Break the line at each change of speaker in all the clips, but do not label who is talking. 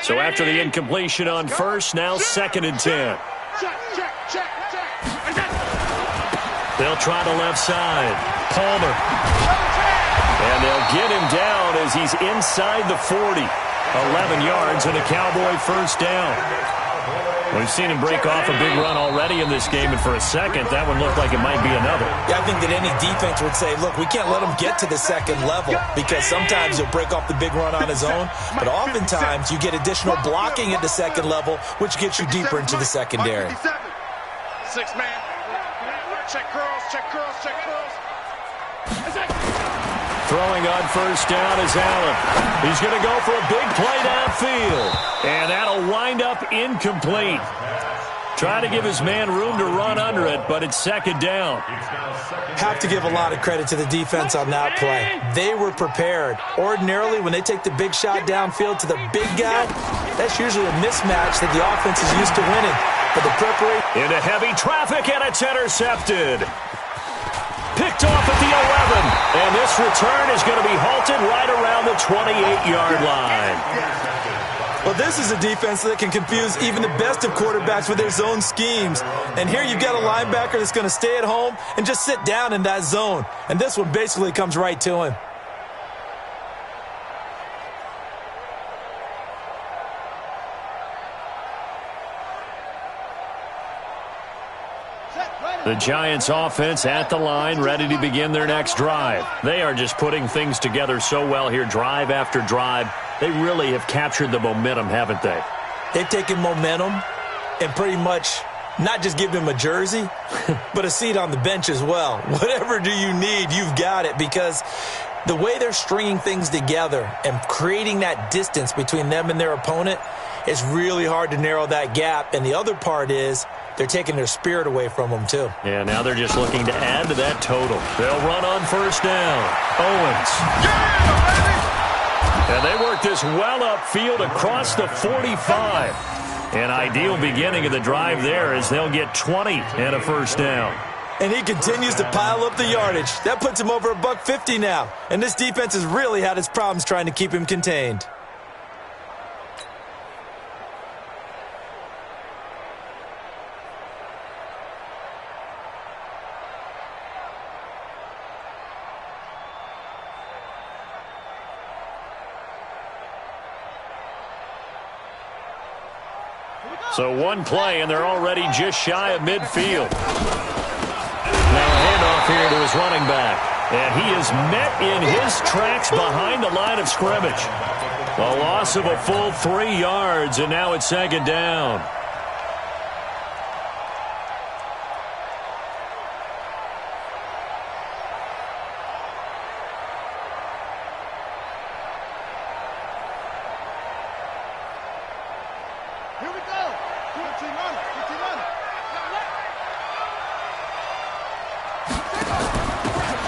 So after the incompletion on first, now 2nd and 10. They'll try the left side. Palmer. And they'll get him down as he's inside the 40. 11 yards and a Cowboy first down. We've seen him break off a big run already in this game, and for a second, that one looked like it might be another.
Yeah, I think that any defense would say, look, we can't let him get to the second level because sometimes he'll break off the big run on his own, but oftentimes you get additional blocking at the second level, which gets you deeper into the secondary.
6-man. Check curls, check curls, check curls.
Throwing on first down is Allen. He's going to go for a big play downfield. And that'll wind up incomplete. Trying to give his man room to run under it, but it's 2nd down.
Have to give a lot of credit to the defense on that play. They were prepared. Ordinarily, when they take the big shot downfield to the big guy, that's usually a mismatch that the offense is used to winning. But the preparation...
Into heavy traffic, and it's intercepted. Picked off at the 11, and this return is going to be halted right around the 28-yard line.
Well, this is a defense that can confuse even the best of quarterbacks with their zone schemes. And here you've got a linebacker that's going to stay at home and just sit down in that zone. And this one basically comes right to him.
The Giants offense at the line, ready to begin their next drive. They are just putting things together so well here, drive after drive. They really have captured the momentum, haven't they?
They've taken momentum and pretty much not just give him a jersey, but a seat on the bench as well. Whatever do you need, you've got it, because the way they're stringing things together and creating that distance between them and their opponent, it's really hard to narrow that gap. And the other part is they're taking their spirit away from them, too.
Yeah, now they're just looking to add to that total. They'll run on first down. Owens. And they work this well upfield across the 45. An ideal beginning of the drive there as they'll get 20 and a first down.
And he continues to pile up the yardage. That puts him over $150 now. And this defense has really had its problems trying to keep him contained.
So one play, and they're already just shy of midfield. Now a handoff here to his running back. And he is met in his tracks behind the line of scrimmage. A loss of a full 3 yards, and now it's 2nd down.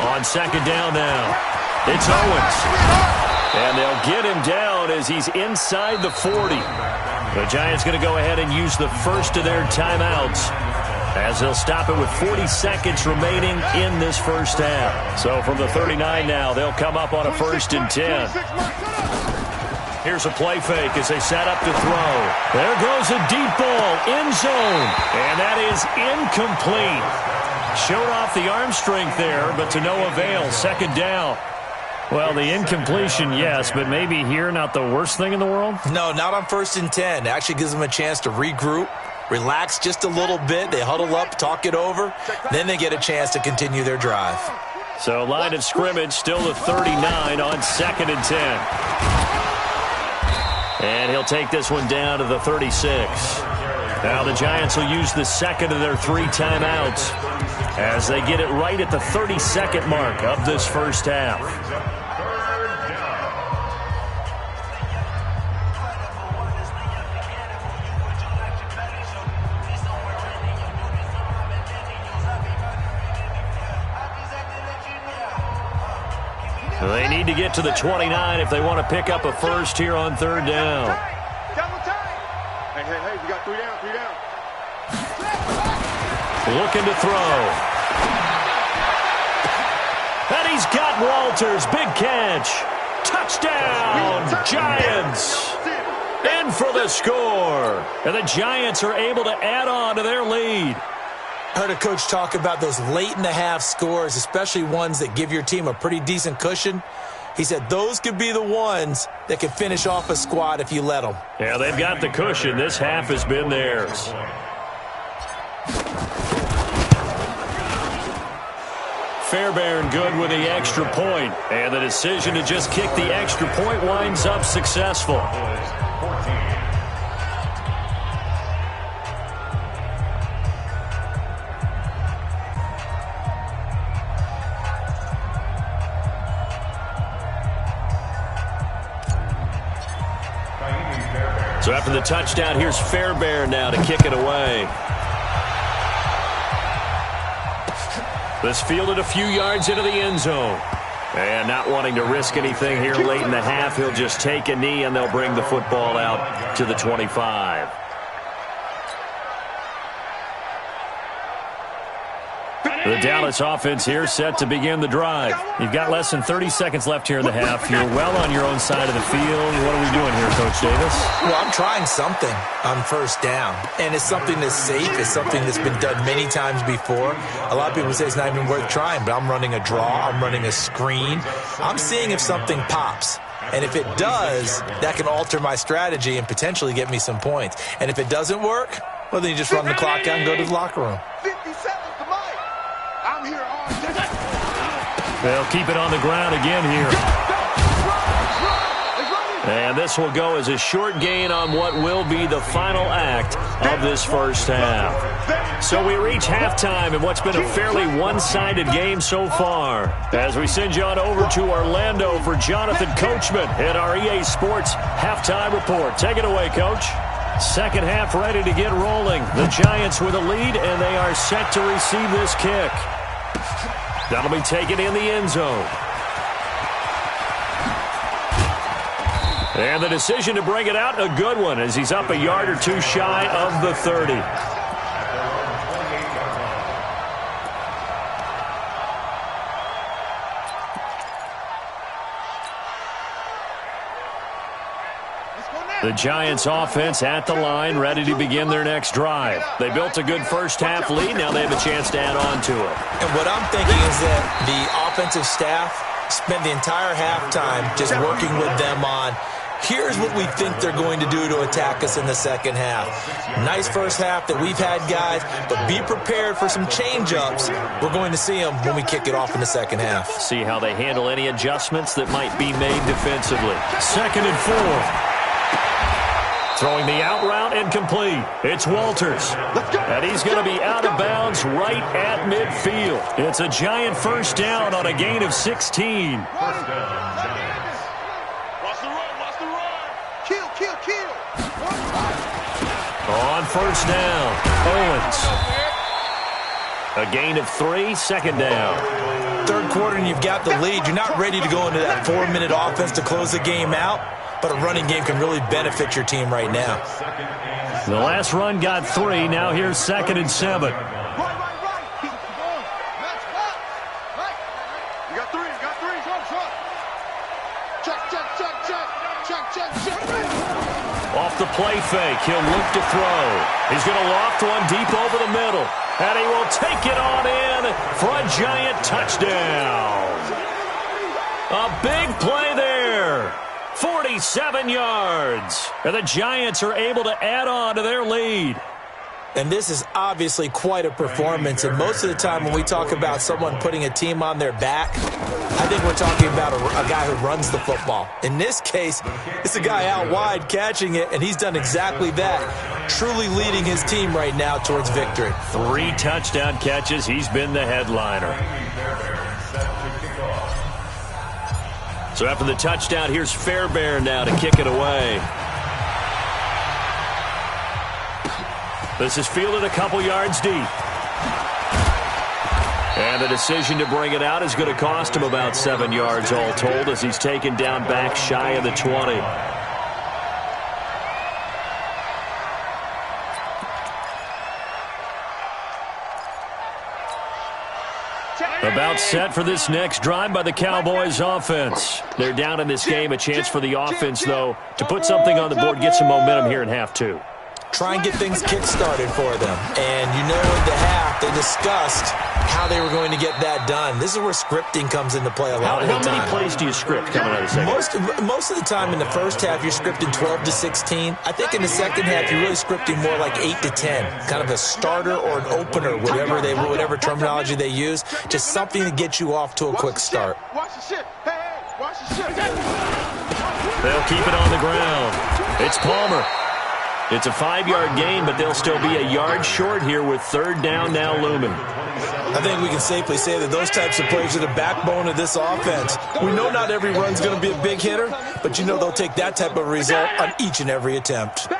On 2nd down now, it's Owens. And they'll get him down as he's inside the 40. The Giants going to go ahead and use the first of their timeouts as they'll stop it with 40 seconds remaining in this first half. So from the 39 now, they'll come up on a 1st and 10. Here's a play fake as they set up to throw. There goes a deep ball, end zone, and that is incomplete. Showed off the arm strength there, but to no avail. 2nd down. Well, the incompletion, yes, but maybe here not the worst thing in the world?
No, not on 1st and 10. It actually gives them a chance to regroup, relax just a little bit. They huddle up, talk it over. Then they get a chance to continue their drive.
So line of scrimmage still the 39 on 2nd and 10. And he'll take this one down to the 36. Now the Giants will use the second of their 3 timeouts as they get it right at the 32nd mark of this first half. They need to get to the 29 if they want to pick up a first here on 3rd down.
Hey, we got 3 down, 3 down.
Looking to throw. And he's got Walters. Big catch. Touchdown, Giants. And the score. And the Giants are able to add on to their lead.
I heard a coach talk about those late-in-the-half scores, especially ones that give your team a pretty decent cushion. He said those could be the ones that could finish off a squad if you let them.
Yeah, they've got the cushion. This half has been theirs. Fairbairn good with the extra point, and the decision to just kick the extra point winds up successful. So after the touchdown, here's Fairbairn now to kick it away. This fielded a few yards into the end zone. And not wanting to risk anything here late in the half, he'll just take a knee and they'll bring the football out to the 25. The Dallas offense here set to begin the drive. You've got less than 30 seconds left here in the half. You're well on your own side of the field. What are we doing here, Coach Davis?
Well, I'm trying something on first down, and it's something that's safe. It's something that's been done many times before. A lot of people say it's not even worth trying, but I'm running a draw. I'm running a screen. I'm seeing if something pops. And if it does, that can alter my strategy and potentially get me some points. And if it doesn't work, well, then you just run the clock out and go to the locker room.
50 seconds to Mike. I'm here all day.
They'll keep it on the ground again here. And this will go as a short gain on what will be the final act of this first half. So we reach halftime in what's been a fairly one-sided game so far. As we send you on over to Orlando for Jonathan Coachman at our EA Sports Halftime Report. Take it away, Coach. Second half ready to get rolling. The Giants with a lead, and they are set to receive this kick. That'll be taken in the end zone. And the decision to bring it out, a good one, as he's up a yard or two shy of the 30. The Giants offense at the line, ready to begin their next drive. They built a good first half lead. Now they have a chance to add on to it.
And what I'm thinking is that the offensive staff spent the entire halftime just working with them on, here's what we think they're going to do to attack us in the second half. Nice first half that we've had, guys, but be prepared for some change-ups. We're going to see them when we kick it off in the second half.
See how they handle any adjustments that might be made defensively. 2nd and 4. Throwing the out route incomplete. It's Walters. And he's going to be out of bounds right at midfield. It's a Giant first down on a gain of 16.
Watch the run, watch the run. Kill, kill, kill.
On first down, Owens. A gain of 3, second down.
Third quarter and you've got the lead. You're not ready to go into that 4-minute offense to close the game out, but a running game can really benefit your team right now.
The last run got 3. Now here's 2nd and 7.
Right. Keep going. Match back. Right. You got 3, you got 3. Front. Check.
Off the play fake, he'll look to throw. He's going to loft one deep over the middle. And he will take it on in for a Giant touchdown. A big play there. 47 yards. And the Giants are able to add on to their lead.
And this is obviously quite a performance. And most of the time when we talk about someone putting a team on their back, I think we're talking about a guy who runs the football. In this case, it's a guy out wide catching it, and he's done exactly that, truly leading his team right now towards victory.
3 touchdown catches. He's been the headliner. So after the touchdown, here's Fairbairn now to kick it away. This is fielded a couple yards deep. And the decision to bring it out is going to cost him about 7 yards all told as he's taken down back shy of the 20. About set for this next drive by the Cowboys offense. They're down in this game. A chance for the offense, though, to put something on the board, get some momentum here in half two.
Try and get things kick-started for them. And you know in the half, they discussed how they were going to get that done. This is where scripting comes into play a lot of the time.
How many plays do you script coming out of the second?
Most of the time in the first half, you're scripting 12 to 16. I think in the second half, you're really scripting more like 8 to 10. Kind of a starter or an opener, whatever terminology they use. Just something to get you off to a quick start.
Watch the shit. Hey, watch the shit.
They'll keep it on the ground. It's Palmer. It's a 5-yard gain, but they'll still be a yard short here with third down now looming.
I think we can safely say that those types of plays are the backbone of this offense. We know not every run's going to be a big hitter, but you know they'll take that type of result on each and every attempt.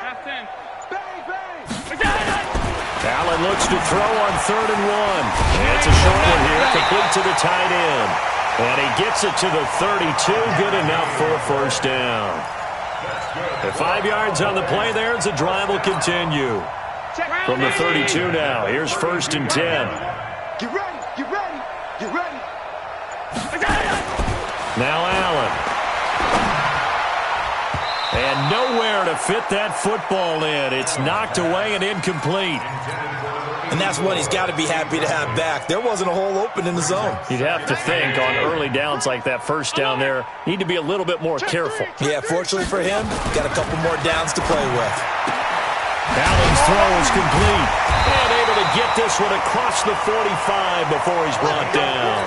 Allen looks to throw on 3rd and 1. And it's a short one here, complete to the tight end. And he gets it to the 32, good enough for a first down. The 5 yards on the play there as the drive will continue. From the 32 now, here's 1st and 10.
Get ready, get ready, get ready.
Now Allen. And nowhere to fit that football in. It's knocked away and incomplete.
And that's what he's got to be happy to have back. There wasn't a hole open in the zone.
You'd have to think on early downs like that first down there, need to be a little bit more careful.
Yeah, fortunately for him, got a couple more downs to play with.
Allen's throw is complete. And able to get this one across the 45 before he's brought down.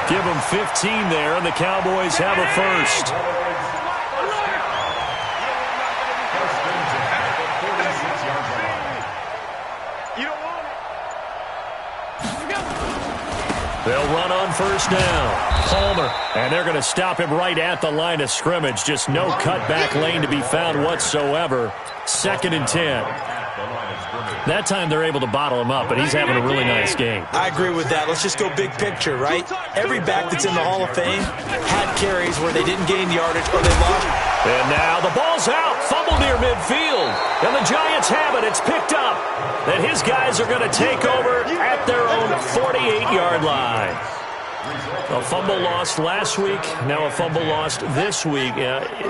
Give him 15 there, and the Cowboys have a first. They'll run on first down. Palmer, and they're going to stop him right at the line of scrimmage. Just no cutback lane to be found whatsoever. 2nd and 10. That time they're able to bottle him up, but he's having a really nice game.
I agree with that. Let's just go big picture, right? Every back that's in the Hall of Fame had carries where they didn't gain yardage or they lost.
And now the ball's out. Fumble near midfield. And the Giants have it. It's picked up. And his guys are going to take over at their own 48-yard line. A fumble lost last week, now a fumble lost this week.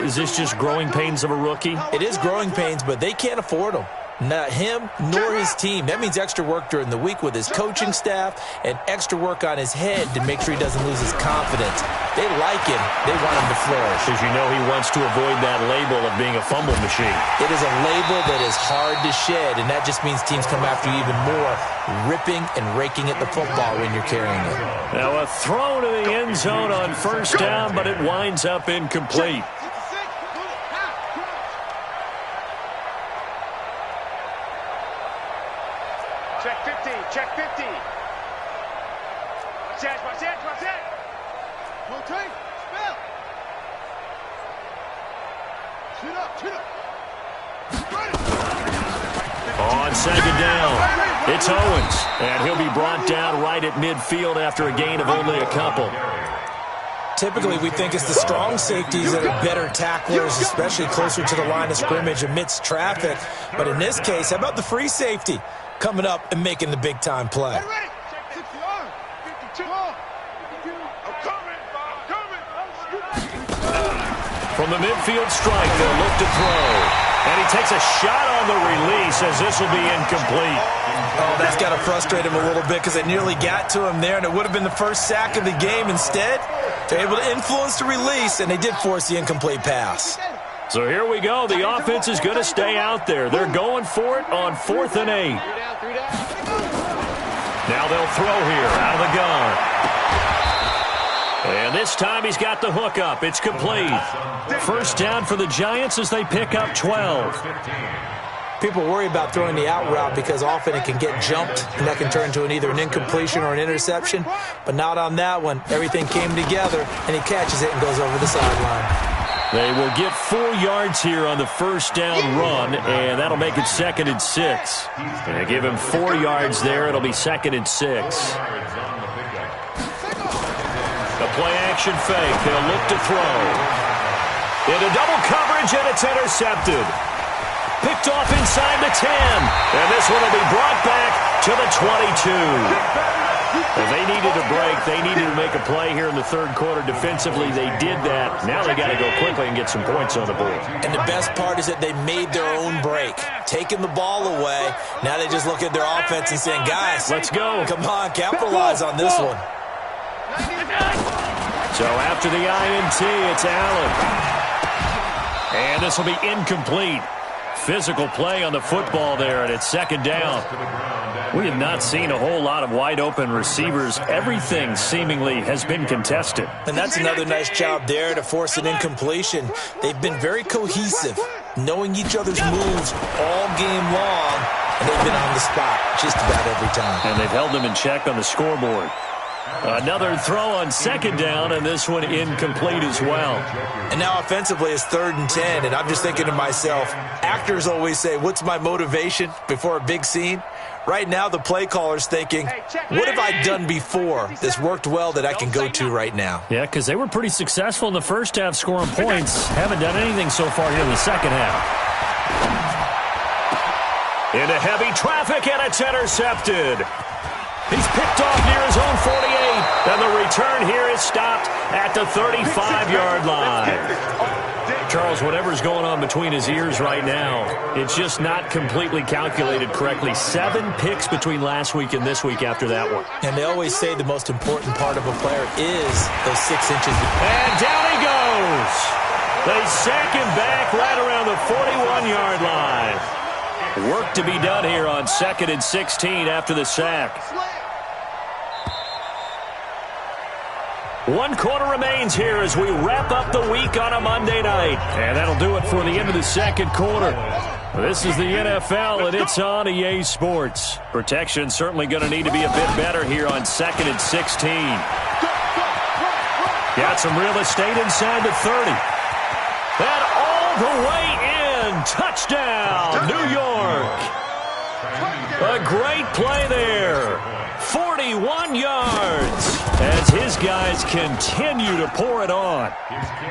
Is this just growing pains of a rookie?
It is growing pains, but they can't afford them. Not him nor his team. That means extra work during the week with his coaching staff and extra work on his head to make sure he doesn't lose his confidence. They like him. They want him to flourish.
Because you know he wants to avoid that label of being a fumble machine.
It is a label that is hard to shed, and that just means teams come after you even more, ripping and raking at the football when you're carrying it.
Now a throw to the end zone on first down, but it winds up incomplete.
Check 50, check 50. Watch that, watch that, watch that. Rotate, spell. Shoot up, shoot up.
On 2nd down, it's Owens, and he'll be brought down right at midfield after a gain of only a couple.
Typically, we think it's the strong safeties that are better tacklers, especially closer to the line of scrimmage amidst traffic. But in this case, how about the free safety coming up and making the big-time play?
Ready? 60 on, 52 on. I'm coming, I'm coming.
From the midfield strike, they'll look to throw. And he takes a shot on the release as this will be incomplete.
Oh, that's got to frustrate him a little bit because they nearly got to him there, and it would have been the first sack of the game. Instead, they're able to influence the release, and they did force the incomplete pass.
So here we go. The offense is going to stay out there. They're going for it on 4th and 8. Now they'll throw here out of the gun. And this time he's got the hook up. It's complete. First down for the Giants as they pick up 12.
People worry about throwing the out route because often it can get jumped, and that can turn into either an incompletion or an interception. But not on that one. Everything came together, and he catches it and goes over the sideline.
They will get 4 yards here on the first down run, and that'll make it 2nd and 6. And give him 4 yards there. It'll be 2nd and 6. A play-action fake. They'll look to throw. Into double coverage, and it's intercepted. Picked off inside the 10. And this one will be brought back to the 22. If they needed a break, they needed to make a play here in the third quarter defensively. They did that. Now they got to go quickly and get some points on the board.
And the best part is that they made their own break, taking the ball away. Now they just look at their offense and saying, guys,
let's go.
Come on, capitalize on this one.
So after the INT, it's Allen. And this will be incomplete. Physical play on the football there, and it's second down. We have not seen a whole lot of wide-open receivers. Everything seemingly has been contested.
And that's another nice job there to force an incompletion. They've been very cohesive, knowing each other's moves all game long, and they've been on the spot just about every time.
And they've held them in check on the scoreboard. Another throw on second down, and this one incomplete as well.
And now offensively it's 3rd and 10, and I'm just thinking to myself, actors always say, what's my motivation before a big scene? Right now the play caller's thinking, what have I done before that's worked well that I can go to right now?
Yeah, because they were pretty successful in the first half scoring points. Haven't done anything so far here in the second half. Into heavy traffic, and it's intercepted. He's picked off near his own 48, and the return here is stopped at the 35-yard line. Charles, whatever's going on between his ears right now, it's just not completely calculated correctly. 7 picks between last week and this week after that one.
And they always say the most important part of a player is those 6 inches.
And down he goes. They sack him back right around the 41-yard line. Work to be done here on 2nd and 16 after the sack. 1 quarter remains here as we wrap up the week on a Monday night. And that'll do it for the end of the second quarter. This is the NFL, and it's on EA Sports. Protection certainly going to need to be a bit better here on 2nd and 16. Got some real estate inside the 30. And all the way in. Touchdown, New York. A great play there. 41 yards as his guys continue to pour it on.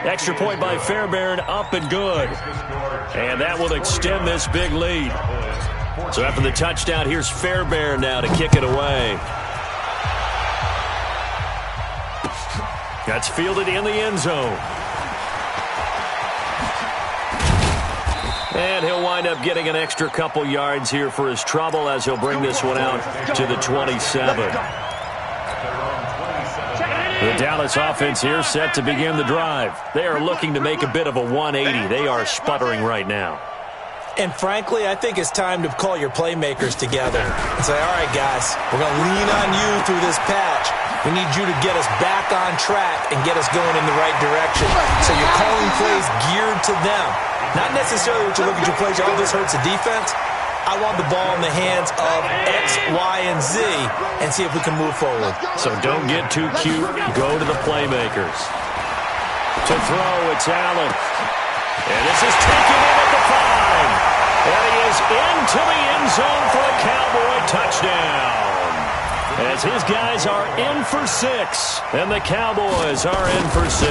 Extra point by Fairbairn, up and good. And that will extend this big lead. So after the touchdown, here's Fairbairn now to kick it away. That's fielded in the end zone. And he'll wind up getting an extra couple yards here for his trouble as he'll bring this one out to the 27. The Dallas offense here set to begin the drive. They are looking to make a bit of a 180. They are sputtering right now.
And frankly, I think it's time to call your playmakers together and say, all right, guys, we're going to lean on you through this patch. We need you to get us back on track and get us going in the right direction. So you're calling plays geared to them. Not necessarily what you look at your plays, oh, this hurts the defense. I want the ball in the hands of X, Y, and Z and see if we can move forward.
So don't get too cute. Go to the playmakers. To throw, it's Allen. And this is taken in at the 5. And he is into the end zone for a Cowboy touchdown. As his guys are in for 6, and the Cowboys are in for 6.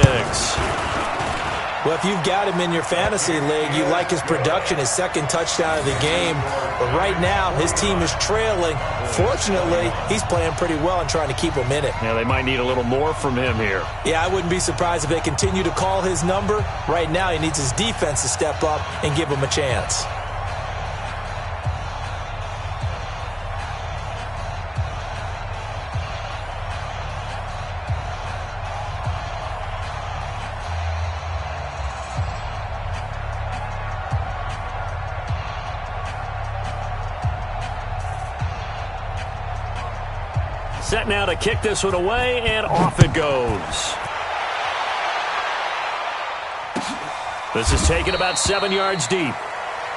Well, if you've got him in your fantasy league, you like his production, his 2nd touchdown of the game. But right now, his team is trailing. Fortunately, he's playing pretty well and trying to keep them in it.
Yeah, they might need a little more from him here.
Yeah, I wouldn't be surprised if they continue to call his number. Right now, he needs his defense to step up and give him a chance.
Set now to kick this one away, and off it goes. This is taken about 7 yards deep.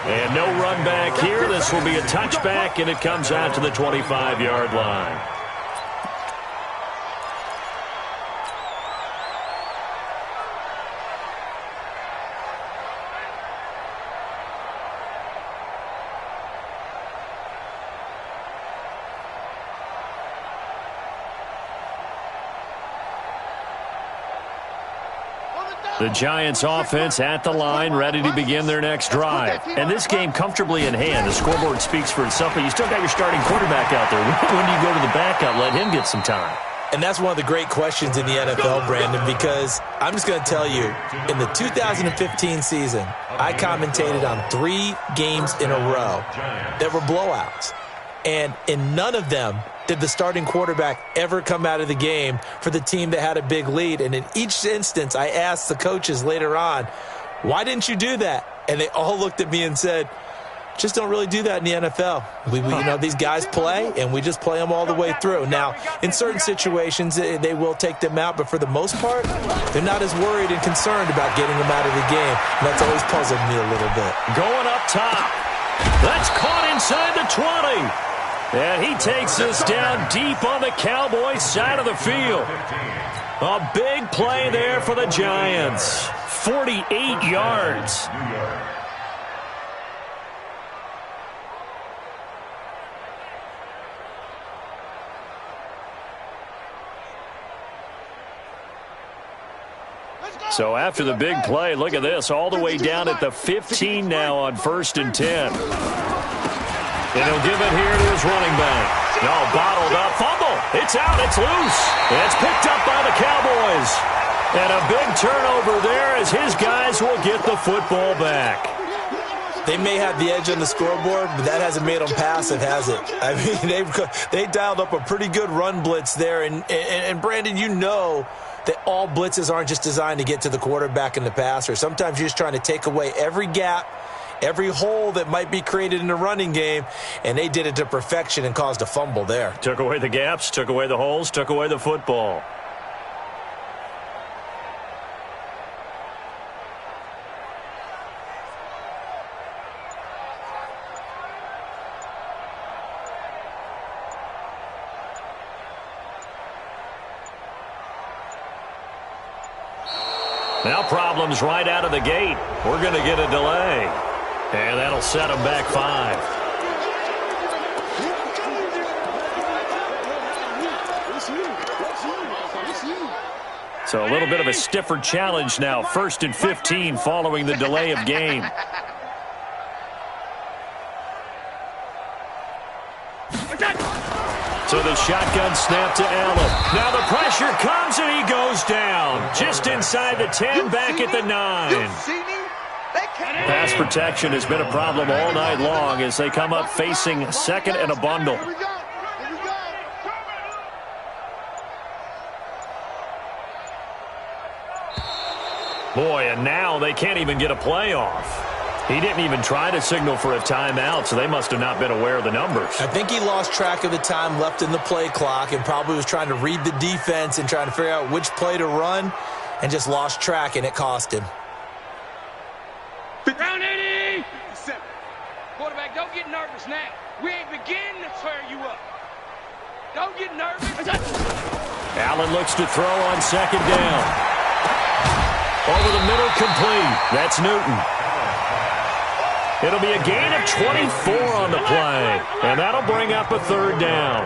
And no run back here. This will be a touchback, and it comes out to the 25-yard line. The Giants offense at the line, ready to begin their next drive. And this game comfortably in hand. The scoreboard speaks for itself, but you still got your starting quarterback out there. When do you go to the backup, let him get some time?
And that's one of the great questions in the NFL, Brandon, because I'm just going to tell you, in the 2015 season, I commentated on 3 games in a row that were blowouts. And in none of them did the starting quarterback ever come out of the game for the team that had a big lead. And in each instance, I asked the coaches later on, why didn't you do that? And they all looked at me and said, just don't really do that in the NFL. These guys play, and we just play them all the way through. Now, in certain situations, they will take them out, but for the most part, they're not as worried and concerned about getting them out of the game. And that's always puzzled me a little bit.
Going up top. That's caught inside the 20. And he takes this down deep on the Cowboys side of the field. A big play there for the Giants. 48 yards. So after the big play, look at this, all the way down at the 15 now on 1st and 10. And he'll give it here to his running back. No, bottled up, fumble. It's out, it's loose. And it's picked up by the Cowboys. And a big turnover there as his guys will get the football back.
They may have the edge on the scoreboard, but that hasn't made them passive, has it? I mean, they dialed up a pretty good run blitz there. And Brandon, you know that all blitzes aren't just designed to get to the quarterback and the passer. Sometimes you're just trying to take away every gap, every hole that might be created in the running game, and they did it to perfection and caused a fumble there.
Took away the gaps, took away the holes, took away the football. Now problems right out of the gate. We're going to get a delay. And that'll set them back 5. So a little bit of a stiffer challenge now. 1st and 15 following the delay of game. So the shotgun snap to Allen. Now the pressure comes and he goes down. Just inside the 10, back at the 9. Pass protection has been a problem all night long as they come up facing 2nd and a bundle. Boy, and now they can't even get a play off. He didn't even try to signal for a timeout, so they must have not been aware of the numbers.
I think he lost track of the time left in the play clock and probably was trying to read the defense and trying to figure out which play to run and just lost track, and it cost him.
Round 80! Quarterback, don't get nervous now. We ain't beginning to tear you up. Don't get nervous.
Allen looks to throw on 2nd down. Over the middle, complete. That's Newton. It'll be a gain of 24 on the play, and that'll bring up a 3rd down.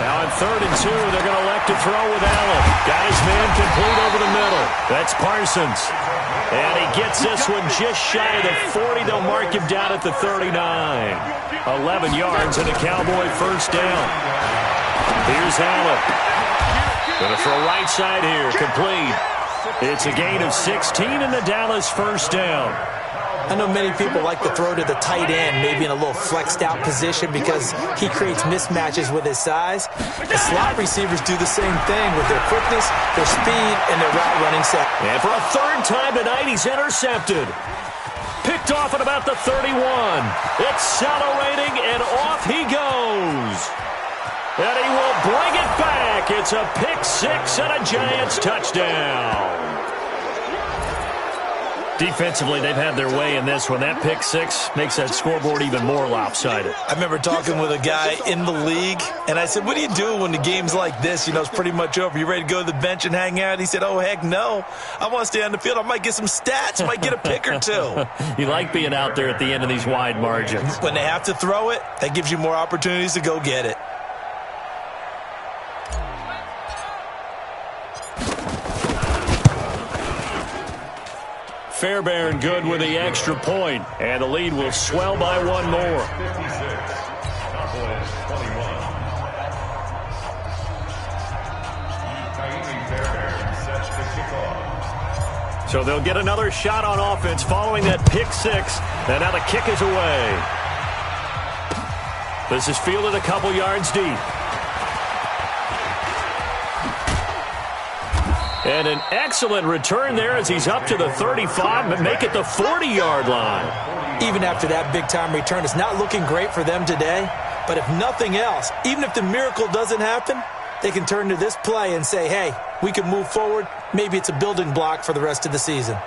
Now on 3rd and 2, they're going to elect to throw with Allen. Got his man complete over the middle. That's Parsons. And he gets this one just shy of the 40. They'll mark him down at the 39. 11 yards and a Cowboy 1st down. Here's Allen. Going to throw right side here, complete. It's a gain of 16 and the Dallas 1st down.
I know many people like to throw to the tight end, maybe in a little flexed out position because he creates mismatches with his size. The slot receivers do the same thing with their quickness, their speed, and their route running set.
And for a 3rd time tonight, he's intercepted. Picked off at about the 31. Accelerating, and off he goes. And he will bring it back. It's a pick 6 and a Giants touchdown. Defensively, they've had their way in this one. That pick 6 makes that scoreboard even more lopsided.
I remember talking with a guy in the league, and I said, what do you do when the game's like this? You know, it's pretty much over. You ready to go to the bench and hang out? He said, oh, heck no. I want to stay on the field. I might get some stats. I might get a pick or 2.
You like being out there at the end of these wide margins.
When they have to throw it, that gives you more opportunities to go get it.
Fairbairn good with the extra point, and the lead will swell by one more.
56. Cowboys 21. Fairbairn sets the kickoff.
So they'll get another shot on offense following that pick six, and now the kick is away. This is fielded a couple yards deep. And an excellent return there as he's up to the 35, but make it the 40-yard line.
Even after that big-time return, it's not looking great for them today. But if nothing else, even if the miracle doesn't happen, they can turn to this play and say, hey, we can move forward. Maybe it's a building block for the rest of the season.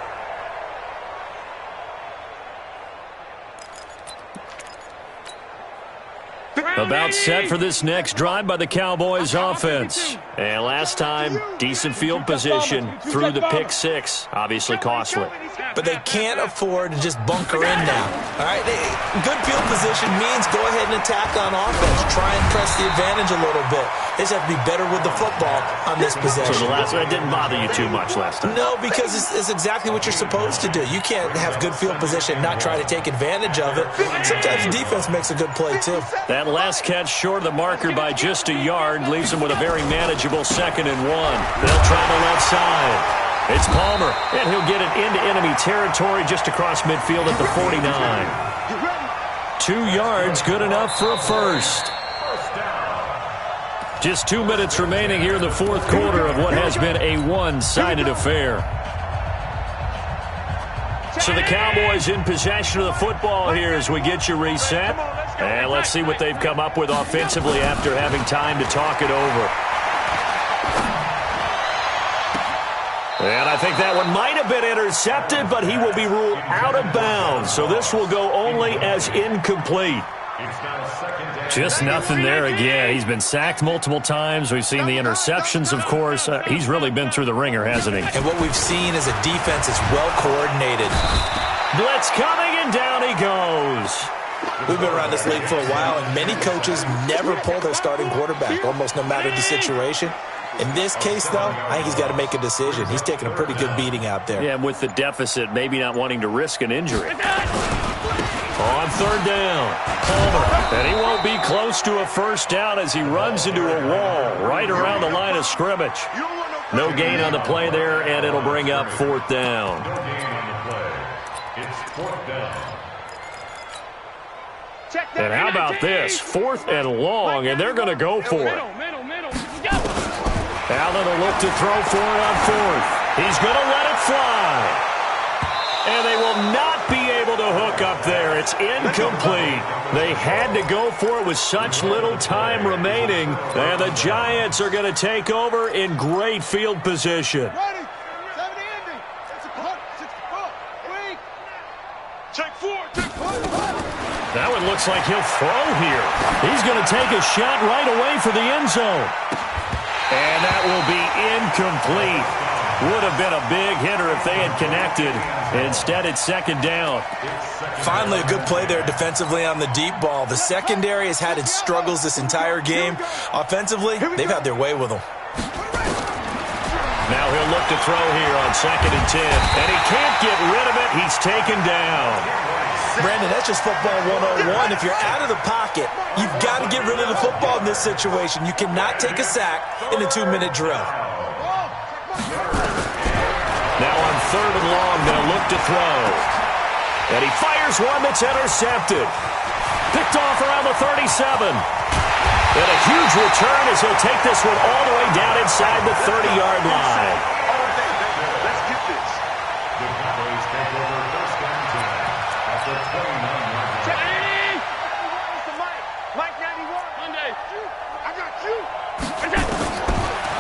About set for this next drive by the Cowboys offense. And last time, decent field position through the pick six. Obviously costly.
But they can't afford to just bunker in now. All right, good field position means go ahead and attack on offense. Try and press the advantage a little bit. They just have to be better with the football on this possession.
So the last one didn't bother you too much last time?
No, because it's exactly what you're supposed to do. You can't have good field position and not try to take advantage of it. Sometimes the defense makes a good play, too.
That last catch short of the marker by just a yard leaves them with a very manageable 2nd and 1. They'll try the left side. It's Palmer, and he'll get it into enemy territory just across midfield at the 49. 2 yards, good enough for a first. Just 2 minutes remaining here in the fourth quarter of what has been a one-sided affair. So the Cowboys in possession of the football here as we get you reset. And let's see what they've come up with offensively after having time to talk it over. And I think that one might have been intercepted, but he will be ruled out of bounds. So this will go only as incomplete. Just nothing there again. He's been sacked multiple times. We've seen the interceptions, of course. He's really been through the ringer, hasn't he?
And what we've seen is a defense that's well coordinated.
Blitz coming, and down he goes.
We've been around this league for a while, and many coaches never pull their starting quarterback, almost no matter the situation. In this case, though, I think he's got to make a decision. He's taking a pretty good beating out there.
Yeah, and with the deficit, maybe not wanting to risk an injury. On 3rd down, Palmer. And he won't be close to a first down as he runs into a wall right around the line of scrimmage. No gain on the play there, and it'll bring up 4th down.
No gain on the play. It's 4th down.
And how about this? 4th and long, and they're going to go for it. Allen will look to throw for it on 4th. He's going to let it fly. And they will not be able to hook up there. It's incomplete. They had to go for it with such little time remaining. And the Giants are going to take over in great field position. That one looks like he'll throw here. He's going to take a shot right away for the end zone. And that will be incomplete. Would have been a big hitter if they had connected. Instead, it's 2nd down.
Finally, a good play there defensively on the deep ball. The secondary has had its struggles this entire game. Offensively, they've had their way with them.
Now he'll look to throw here on 2nd and 10. And he can't get rid of it. He's taken down.
Brandon, that's just football 101. If you're out of the pocket, you've got to get rid of the football in this situation. You cannot take a sack in a 2-minute drill.
Now on 3rd and long, they'll look to throw. And he fires one that's intercepted. Picked off around the 37. And a huge return as he'll take this one all the way down inside the 30-yard line.
Let's get this.
The Cowboys take over 1st and 10 at the 29-yard line.
Mike 91. Monday. I got you.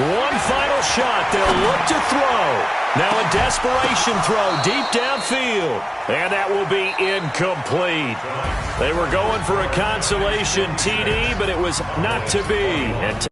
One final shot. They'll look to throw. Now a desperation throw deep downfield. And that will be incomplete. They were going for a consolation TD, but it was not to be. And